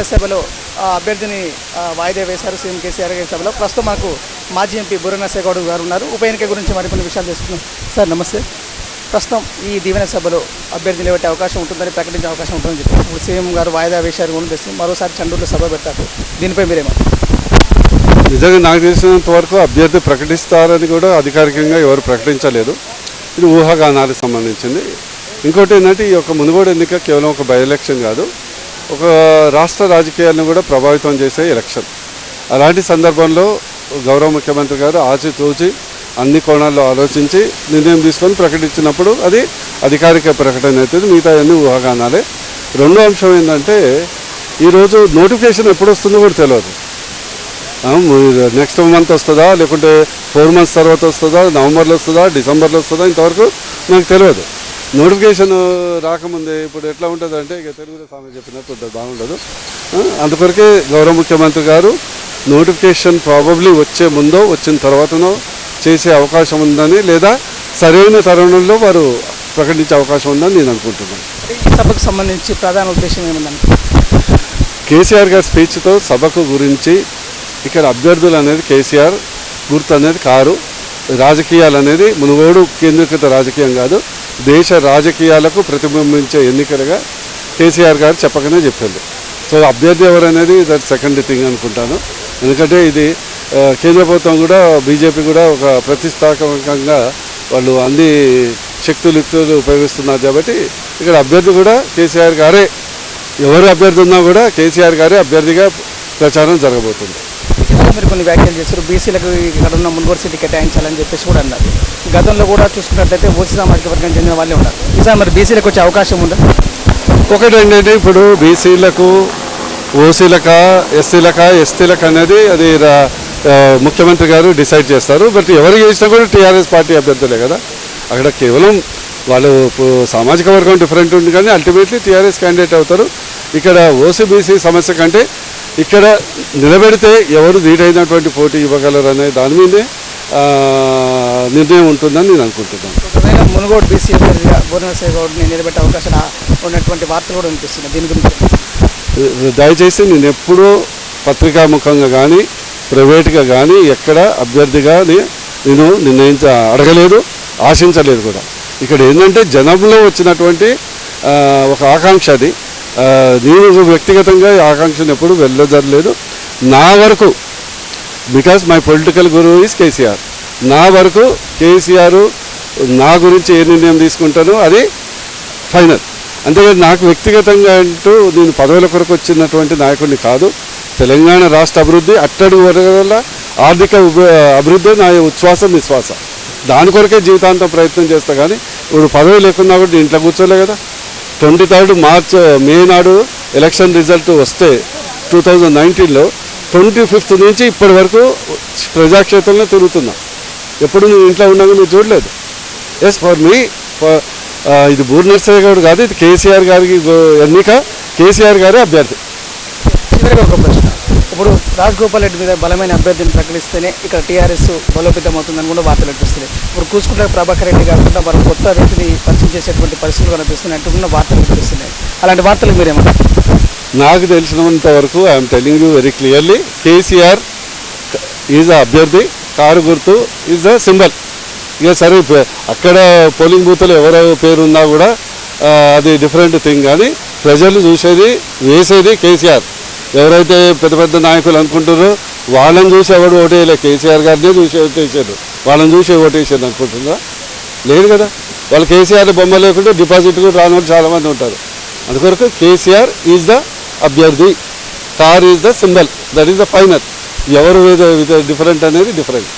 దీవెన సభలో అభ్యర్థిని వాయిదా వేశారు సీఎం కేసీఆర్ గారి సభలో. ప్రస్తుతం మనకు మాజీ ఎంపీ బుర్ర నరసయ్య గౌడ్ గారు ఉన్నారు. ఉప ఎన్నిక గురించి మరికొన్ని విషయాలు తెలుసుకున్నాం. సార్ నమస్తే. ప్రస్తుతం ఈ దీవెన సభలో అభ్యర్థి నిలబెట్టే అవకాశం ఉంటుందని ప్రకటించే అవకాశం ఉంటుందని చెప్పారు. ఇప్పుడు సీఎం గారు వాయిదా వేశారు కూడా తెస్తుంది, మరోసారి చండూరులో సభ పెడతారు. దీనిపై మీరేమో? నిజంగా నాకు తెలిసినంత వరకు అభ్యర్థి ప్రకటిస్తారని కూడా అధికారికంగా ఎవరు ప్రకటించలేదు. ఇది ఊహాగానాలకు సంబంధించింది. ఇంకోటి ఏంటంటే ఈ యొక్క మునుగోడు ఎన్నిక కేవలం ఒక బై ఎలక్షన్ కాదు, ఒక రాష్ట్ర రాజకీయాలను కూడా ప్రభావితం చేసే ఎలక్షన్. అలాంటి సందర్భంలో గౌరవ ముఖ్యమంత్రి గారు ఆచితూచి అన్ని కోణాల్లో ఆలోచించి నిర్ణయం తీసుకొని ప్రకటించినప్పుడు అది అధికారిక ప్రకటన అవుతుంది. మిగతా అన్ని ఊహాగానాలే. రెండో అంశం ఏంటంటే ఈరోజు నోటిఫికేషన్ ఎప్పుడు వస్తుందో కూడా తెలియదు. నెక్స్ట్ మంత్ వస్తుందా, లేకుంటే 4 months తర్వాత వస్తుందా, నవంబర్లో వస్తుందా, డిసెంబర్లో వస్తుందా, ఇంతవరకు నాకు తెలియదు. నోటిఫికేషన్ రాకముందే ఇప్పుడు ఎట్లా ఉంటుంది అంటే ఇక తెలుగులో సామెత చెప్పినట్టు ఉంటుంది, బాగుండదు. అందుకొరకే గౌరవ ముఖ్యమంత్రి గారు నోటిఫికేషన్ ప్రాబబ్లీ వచ్చే ముందో వచ్చిన తర్వాతనో చేసే అవకాశం ఉందని, లేదా సరైన తరుణంలో వారు ప్రకటించే అవకాశం ఉందని నేను అనుకుంటున్నాను. ఈ సభకు సంబంధించి ప్రధాన ఉద్దేశం ఏముందని? కేసీఆర్ గారి స్పీచ్తో సభకు గురించి ఇక్కడ అభ్యర్థులు అనేది కేసీఆర్, గుర్తు అనేది కారు, రాజకీయాలు అనేది మునుగోడు కేంద్రీకృత రాజకీయం కాదు, దేశ రాజకీయాలకు ప్రతిబింబించే ఎన్నికలుగా కేసీఆర్ గారు చెప్పకనే చెప్పారు. సో అభ్యర్థి ఎవరనేది దట్ సెకండ్ థింగ్ అనుకుంటాను. ఎందుకంటే ఇది కేంద్ర ప్రభుత్వం కూడా బీజేపీ కూడా ఒక ప్రతిష్టాత్మకంగా వాళ్ళు అన్ని శక్తులు ఉపయోగిస్తున్నారు కాబట్టి ఇక్కడ అభ్యర్థి కూడా కేసీఆర్ గారే. ఎవరు అభ్యర్థి ఉన్నా కూడా కేసీఆర్ గారే అభ్యర్థిగా ప్రచారం జరగబోతుంది. మీరు కొన్ని వ్యాఖ్యలు చేశారు, బీసీలకు ఇక్కడ ఉన్న మునుగోడు సీట్లు కేటాయించాలని చెప్పేసి కూడా అన్నారు. గతంలో కూడా చూసుకున్నట్లయితే ఓసీ సామాజిక వర్గానికి చెందిన వాళ్ళే ఉన్నారు. ఈసారి మరి బీసీలకు వచ్చే అవకాశం ఉందా? ఒకటి ఏంటంటే ఇప్పుడు బీసీలకు, ఓసీలక, ఎస్సీలక, ఎస్టీలకు అనేది అది ముఖ్యమంత్రి గారు డిసైడ్ చేస్తారు. బట్ ఎవరు చేసినా కూడా టీఆర్ఎస్ పార్టీ అభ్యర్థులే కదా. అక్కడ కేవలం వాళ్ళు సామాజిక వర్గం డిఫరెంట్ ఉంది కానీ అల్టిమేట్లీ టీఆర్ఎస్ క్యాండిడేట్ అవుతారు. ఇక్కడ ఓసీ బీసీ సమస్య కంటే ఇక్కడ నిలబెడితే ఎవరు ధీటైనటువంటి పోటీ ఇవ్వగలరు అనే దాని మీదే నిర్ణయం ఉంటుందని నేను అనుకుంటున్నాను. ఒకవేళ మునుగోడు బీసీ అభ్యర్థిగా బుర్ర నరసయ్య గౌడ్ని నిలబెట్టే అవకాశం ఉన్నటువంటి వార్తలు కూడా వినిపిస్తున్నాయి. దీని గురించి దయచేసి నేను ఎప్పుడూ పత్రికాముఖంగా కానీ ప్రైవేట్గా కానీ ఎక్కడ అభ్యర్థిగా నేను అడగలేదు, ఆశించలేదు కూడా. ఇక్కడ ఏంటంటే జనంలో వచ్చినటువంటి ఒక ఆకాంక్ష అది. నేను వ్యక్తిగతంగా ఈ ఆకాంక్షను ఎప్పుడు వెళ్ళజరలేదు. నా వరకు because my political Guru is KCR. నా వరకు కేసీఆర్ నా గురించి ఏ నిర్ణయం తీసుకుంటానో అది ఫైనల్. అంతేకాదు నాకు వ్యక్తిగతంగా అంటూ నేను పదవుల కొరకు వచ్చినటువంటి నాయకుడిని కాదు. తెలంగాణ రాష్ట్ర అభివృద్ధి అట్టడుగు వల్ల ఆర్థిక అభివృద్ధి నా ఉచ్ఛ్వాస నిశ్వాస. దాని కొరకే జీవితాంతం ప్రయత్నం చేస్తా. కానీ ఇప్పుడు పదవి లేకున్నా కూడా ఇంట్లో కూర్చోలే కదా. 23rd March మే నాడు ఎలక్షన్ రిజల్ట్ వస్తే 2019లో 25th నుంచి ఇప్పటి వరకు ప్రజాక్షేత్రంలో తిరుగుతున్నా. ఎప్పుడు నేను ఇంట్లో ఉన్నాగా మీరు చూడలేదు. ఎస్ ఫర్ మీ ఇది బుర్ర నరసయ్య గౌడ్ కాదు, ఇది కేసీఆర్ గారికి ఎన్నిక, కేసీఆర్ గారే అభ్యర్థి. చివరిగా ఒక ప్రశ్న, ఇప్పుడు రాజగోపాల్ రెడ్డి మీద బలమైన అభ్యర్థిని ప్రకటిస్తేనే ఇక్కడ టీఆర్ఎస్ బలోపేతం అవుతుందని కూడా వార్తలు వినిపిస్తున్నాయి. ఇప్పుడు కూసుకుంట్ల ప్రభాకర్ రెడ్డి కాకుండా మరో కొత్త వ్యక్తిని పరిచయం చేసేటువంటి పరిస్థితులు కనిపిస్తున్నాయి అంటూ వార్తలు వినిపిస్తున్నాయి. అలాంటి వార్తలకు మీరేమంటారు? నాకు తెలిసినంత వరకు I'm telling you very clearly, KCR is అభ్యర్థి, కారు గుర్తు ఈజ్ ద సింబల్. ఇక సరే అక్కడ పోలింగ్ బూత్లో ఎవరో పేరు ఉన్నా కూడా అది డిఫరెంట్ థింగ్. కానీ ప్రజలు చూసేది వేసేది కేసీఆర్. ఎవరైతే పెద్ద పెద్ద నాయకులు అనుకుంటారో వాళ్ళని చూసి ఎవరు ఓటేయలే, కేసీఆర్ గారినే చూసి ఓటేసారు. వాళ్ళని చూసి ఓటేసారు అనుకుంటున్నారా? లేదు కదా. వాళ్ళు కేసీఆర్ బొమ్మ లేకుండా డిపాజిట్ కూడా రాని వాళ్ళు చాలామంది ఉంటారు. అందుకొరకు కేసీఆర్ ఈజ్ ద అభ్యర్థి, car is the symbol, that is the final. ఎవరు డిఫరెంట్ అనేది డిఫరెంట్.